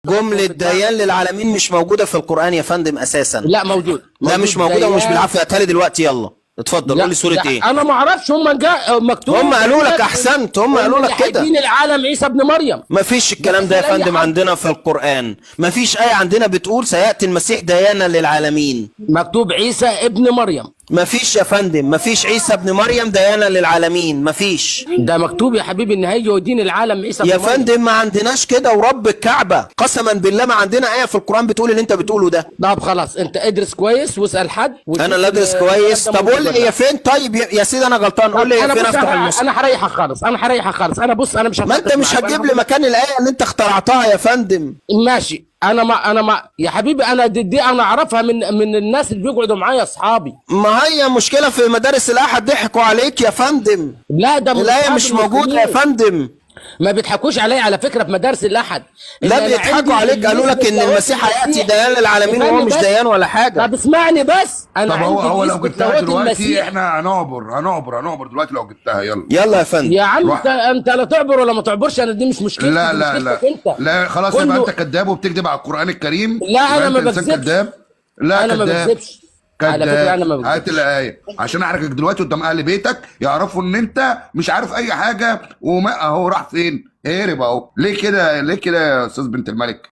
جملة ديان للعالمين مش موجودة في القرآن يا فندم أساسا. لا موجود. لا مش موجودة ومش بالعافية. هاتها لي دلوقتي يلا. اتفضل قول لي سورة ايه؟ انا ما اعرفش، هم مكتوب. هم قالوا لك احسنت، هم قالوا لك كده. دين العالم عيسى ابن مريم. ما فيش الكلام ده يا فندم عندنا في القرآن. ما فيش آية عندنا بتقول سيأتي المسيح ديانا للعالمين. مكتوب عيسى ابن مريم. ما فيش يا فندم، ما فيش عيسى ابن مريم ديانا للعالمين، ما فيش. ده مكتوب يا حبيبي ان هيجي دين العالم عيسى ابن يا مريم. فندم ما عندناش كده، ورب الكعبة قسما بالله ما عندنا آية في القرآن بتقول اللي انت بتقوله ده. طب خلاص انت ادرس كويس واسال حد. انا اللي ادرس كويس. طب قول لي هي فين؟ طيب يا سيدي انا غلطان، قول لي هي فين افتح المصحف. انا هريحك خالص، انا هريحك خالص. انا بص انا مش ما انت مش هتجيب لي مكان الآية اللي انت اخترعتها يا فندم. ماشي. انا ما يا حبيبي انا دي انا اعرفها من الناس اللي بيقعدوا معايا اصحابي. ما هي مشكلة في مدارس الأحد ضحكوا عليك يا فندم. لا ده الآية مش موجودة يا فندم. ما بيضحكوش عليا على فكره في مدارس الاحد. لا بيضحكوا عليك، قالوا لك ان المسيح هياتي ديان للعالمين وهو مش ديان ولا حاجه. طب اسمعني بس. انا طب هو لو جبتها دلوقتي المسيح. احنا هنعبر دلوقتي لو جبتها. يلا يلا يا فندم. يا عم انت لا تعبر ولا ما تعبرش، انا دي مش مشكلتي. لا لا لا انت. لا خلاص يبقى انت كذاب وبتكذب على القرآن الكريم. لا انا ما انت انسان بكذبش. كذاب. لا انا ما كذاب. بكذبش. على فكره انا ما بكذبش. هات الآية عشان احرجك دلوقتي قدام اهل بيتك يعرفوا ان انت مش عارف اي حاجه، وما اهو راح فين؟ هرب اهو. ليه كده يا استاذ بنت الملك؟